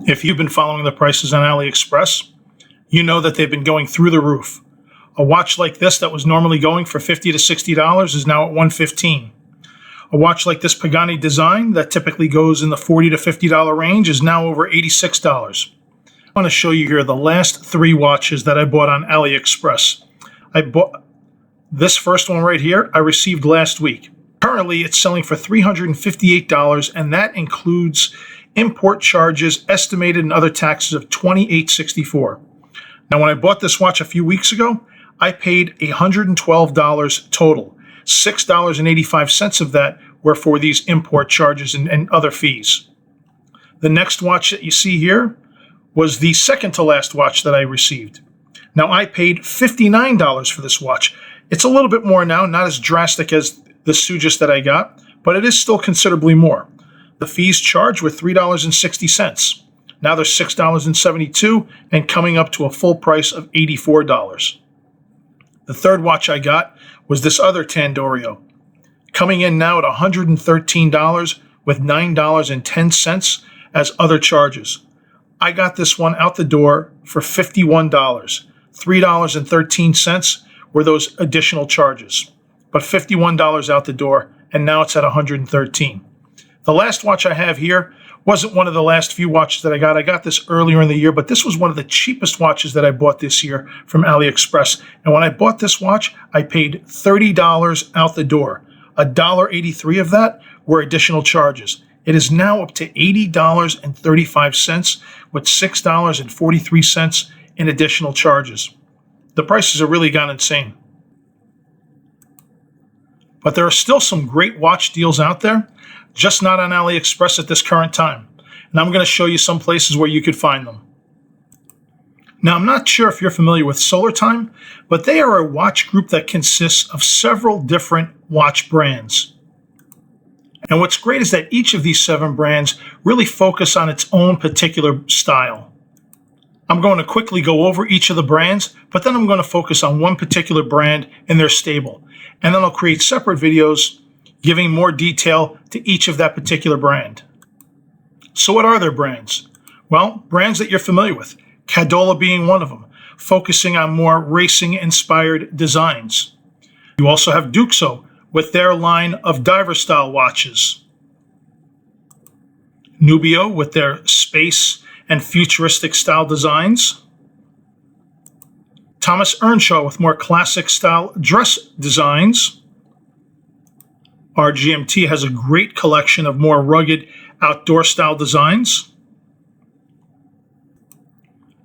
If you've been following the prices on AliExpress, you know that they've been going through the roof. A watch like this that was normally going for $50 to $60 is now at $115. A watch like this Pagani design that typically goes in the $40 to $50 range is now over $86. I want to show you here the last three watches that I bought on AliExpress. I bought this first one right here, I received last week. Currently, it's selling for $358, and that includes import charges estimated and other taxes of $28.64. Now, when I bought this watch a few weeks ago, I paid $112 total. $6.85 of that were for these import charges and other fees. The next watch that you see here was the second to last watch that I received. Now, I paid $59 for this watch. It's a little bit more now, not as drastic as the Sugis that I got, but it is still considerably more. The fees charged were $3.60. Now they're $6.72 and coming up to a full price of $84. The third watch I got was this other Tandorio, coming in now at $113 with $9.10 as other charges. I got this one out the door for $51. $3.13 were those additional charges, but $51 out the door, and now it's at $113. The last watch I have here wasn't one of the last few watches that I got. I got this earlier in the year, but this was one of the cheapest watches that I bought this year from AliExpress. And when I bought this watch, I paid $30 out the door. $1.83 of that were additional charges. It is now up to $80.35 with $6.43 in additional charges. The prices have really gone insane. But there are still some great watch deals out there, just not on AliExpress at this current time. And I'm going to show you some places where you could find them. Now, I'm not sure if you're familiar with Solar Time, but they are a watch group that consists of several different watch brands. And what's great is that each of these 7 brands really focus on its own particular style. I'm going to quickly go over each of the brands, but then I'm going to focus on one particular brand and their stable. And then I'll create separate videos giving more detail to each of that particular brand. So what are their brands? Well, brands that you're familiar with. Cadola being one of them, focusing on more racing-inspired designs. You also have Duxo with their line of diver-style watches. Nubio with their space and futuristic style designs. Thomas Earnshaw with more classic style dress designs. RGMT has a great collection of more rugged outdoor style designs.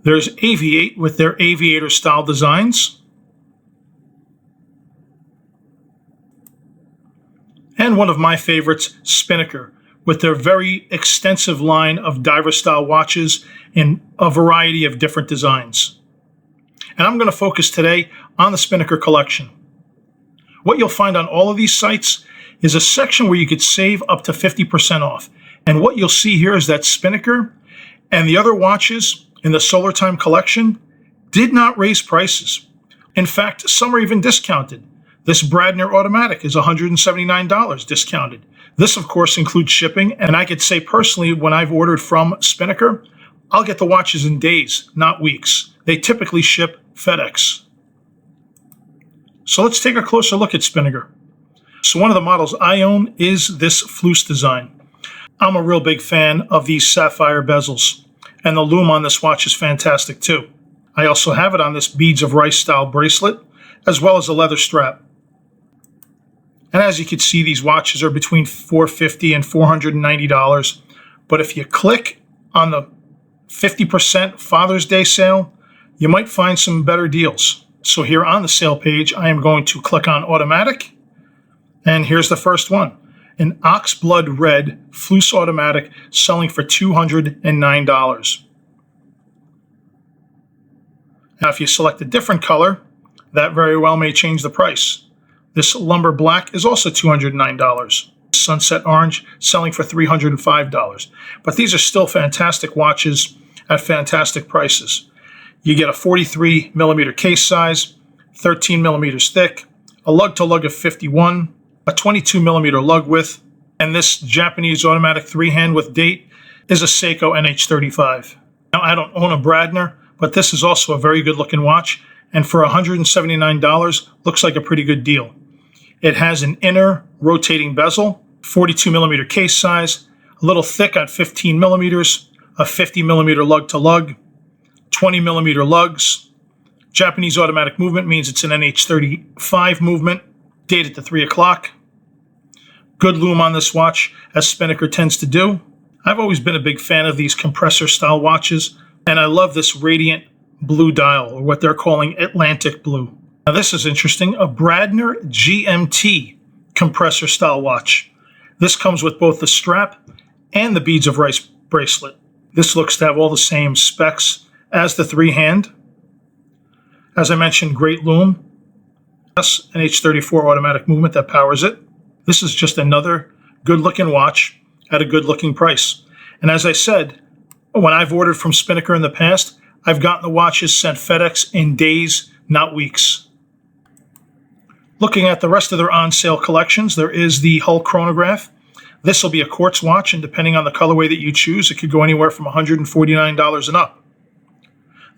There's Aviate with their aviator style designs. And one of my favorites, Spinnaker, with their very extensive line of diver style watches in a variety of different designs. And I'm going to focus today on the Spinnaker collection. What you'll find on all of these sites is a section where you could save up to 50% off. And what you'll see here is that Spinnaker and the other watches in the Solar Time collection did not raise prices. In fact, some are even discounted. This Bradner automatic is $179 discounted. This, of course, includes shipping, and I could say personally, when I've ordered from Spinnaker, I'll get the watches in days, not weeks. They typically ship FedEx. So let's take a closer look at Spinnaker. So one of the models I own is this Flus design. I'm a real big fan of these sapphire bezels, and the lume on this watch is fantastic too. I also have it on this beads of rice style bracelet, as well as a leather strap. And as you can see, these watches are between $450 and $490. But if you click on the 50% Father's Day sale, you might find some better deals. So here on the sale page, I am going to click on automatic. And here's the first one, an Oxblood Red Flus automatic selling for $209. Now, if you select a different color, that very well may change the price. This Lumber Black is also $209. Sunset Orange selling for $305. But these are still fantastic watches at fantastic prices. You get a 43 millimeter case size, 13 millimeters thick, a lug-to-lug of 51, a 22 millimeter lug width, and this Japanese automatic 3-hand with date is a Seiko NH35. Now, I don't own a Bradner, but this is also a very good looking watch, and for $179, looks like a pretty good deal. It has an inner rotating bezel, 42 millimeter case size, a little thick on 15 millimeters, a 50 millimeter lug to lug, 20 millimeter lugs. Japanese automatic movement means it's an NH35 movement, dated to 3 o'clock. Good lume on this watch, as Spinnaker tends to do. I've always been a big fan of these compressor style watches, and I love this radiant blue dial, or what they're calling Atlantic blue. Now this is interesting, a Bradner GMT compressor style watch. This comes with both the strap and the beads of rice bracelet. This looks to have all the same specs as the 3-hand. As I mentioned, great lume. Yes, an H34 automatic movement that powers it. This is just another good looking watch at a good looking price. And as I said, when I've ordered from Spinnaker in the past, I've gotten the watches sent FedEx in days, not weeks. Looking at the rest of their on-sale collections, there is the Hull chronograph. This will be a quartz watch, and depending on the colorway that you choose, it could go anywhere from $149 and up.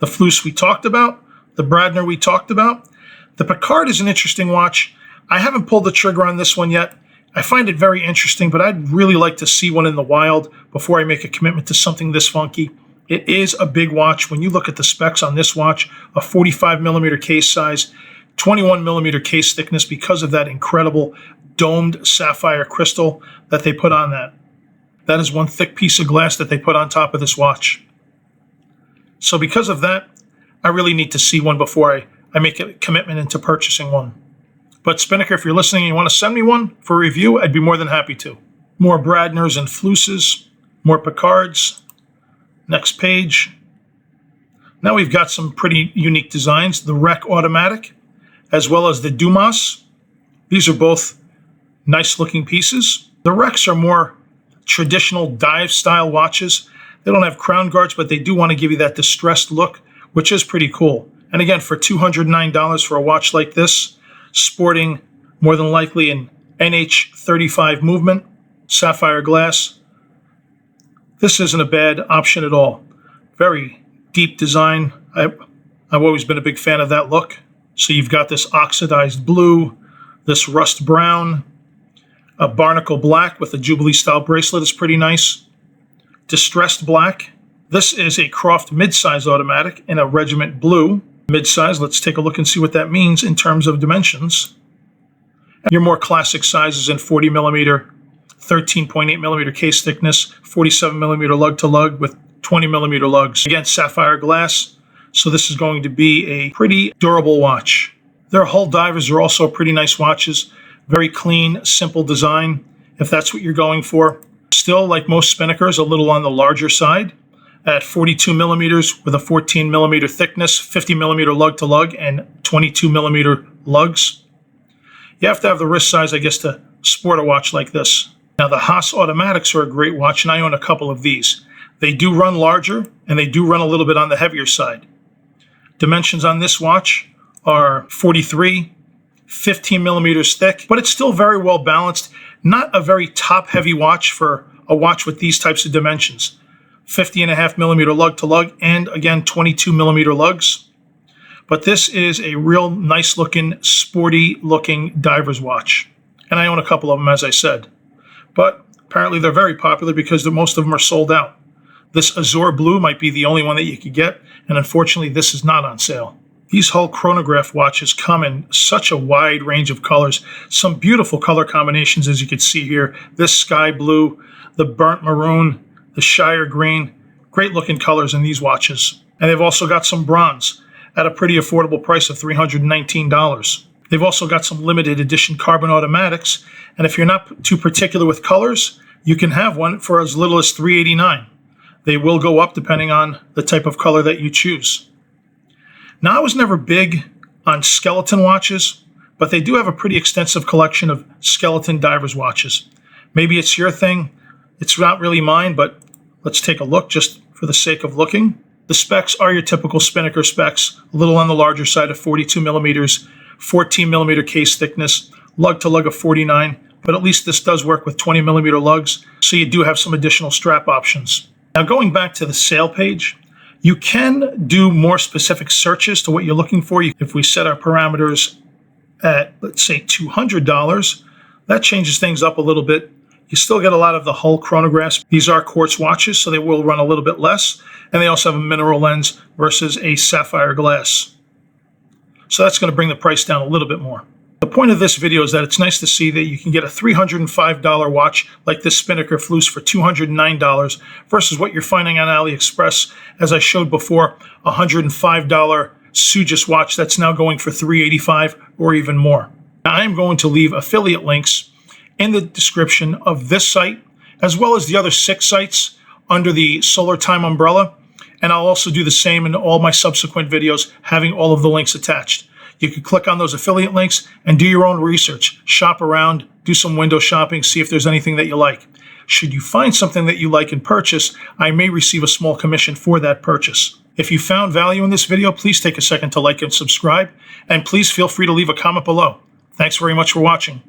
The Fleuss we talked about, the Bradner we talked about. The Picard is an interesting watch. I haven't pulled the trigger on this one yet. I find it very interesting, but I'd really like to see one in the wild before I make a commitment to something this funky. It is a big watch. When you look at the specs on this watch, a 45 millimeter case size, 21 millimeter case thickness because of that incredible domed sapphire crystal that they put on that. That is one thick piece of glass that they put on top of this watch. So because of that, I really need to see one before I make a commitment into purchasing one. But Spinnaker, if you're listening and you want to send me one for review, I'd be more than happy to. More Bradners and Fleusses, more Picards. Next page. Now we've got some pretty unique designs. The Rec Automatic, as well as the Dumas. These are both nice looking pieces. The Recs are more traditional dive style watches. They don't have crown guards, but they do want to give you that distressed look, which is pretty cool. And again, for $209 for a watch like this, sporting more than likely an NH35 movement, sapphire glass, this isn't a bad option at all. Very deep design. I've always been a big fan of that look. So you've got this oxidized blue, this rust brown, a barnacle black with a Jubilee style bracelet is pretty nice. Distressed black. This is a Croft midsize automatic in a regiment blue. Midsize, let's take a look and see what that means in terms of dimensions. Your more classic sizes in 40 millimeter, 13.8 millimeter case thickness, 47 millimeter lug to lug with 20 millimeter lugs. Again, sapphire glass, so this is going to be a pretty durable watch. Their Hull divers are also pretty nice watches. Very clean, simple design, if that's what you're going for. Still, like most Spinnakers, a little on the larger side. At 42 millimeters with a 14 millimeter thickness, 50 millimeter lug to lug, and 22 millimeter lugs. You have to have the wrist size, I guess, to sport a watch like this. Now, the Haas Automatics are a great watch, and I own a couple of these. They do run larger, and they do run a little bit on the heavier side. Dimensions on this watch are 43, 15 millimeters thick, but it's still very well balanced. Not a very top-heavy watch for a watch with these types of dimensions. 50.5 millimeter lug to lug, and again, 22 millimeter lugs. But this is a real nice looking, sporty looking diver's watch. And I own a couple of them, as I said. But apparently they're very popular because most of them are sold out. This Azure Blue might be the only one that you could get, and unfortunately this is not on sale. These Hull chronograph watches come in such a wide range of colors. Some beautiful color combinations, as you can see here. This sky blue, the burnt maroon, the Shire green, great looking colors in these watches. And they've also got some bronze at a pretty affordable price of $319. They've also got some limited edition carbon automatics. And if you're not too particular with colors, you can have one for as little as $389. They will go up depending on the type of color that you choose. Now, I was never big on skeleton watches, but they do have a pretty extensive collection of skeleton divers watches. Maybe it's your thing. It's not really mine, but let's take a look just for the sake of looking. The specs are your typical Spinnaker specs, a little on the larger side of 42 millimeters, 14 millimeter case thickness, lug to lug of 49, but at least this does work with 20 millimeter lugs, so you do have some additional strap options. Now going back to the sale page, you can do more specific searches to what you're looking for. If we set our parameters at, let's say, $200, that changes things up a little bit. You still get a lot of the Hull chronographs. These are quartz watches, so they will run a little bit less. And they also have a mineral lens versus a sapphire glass. So that's going to bring the price down a little bit more. The point of this video is that it's nice to see that you can get a $305 watch like this Spinnaker Fluce for $209 versus what you're finding on AliExpress, as I showed before, a $105 Sugis watch that's now going for $385 or even more. Now, I am going to leave affiliate links in the description of this site, as well as the other 6 sites under the Solar Time umbrella. And I'll also do the same in all my subsequent videos, having all of the links attached. You can click on those affiliate links and do your own research. Shop around, do some window shopping, see if there's anything that you like. Should you find something that you like and purchase, I may receive a small commission for that purchase. If you found value in this video, please take a second to like and subscribe, and please feel free to leave a comment below. Thanks very much for watching.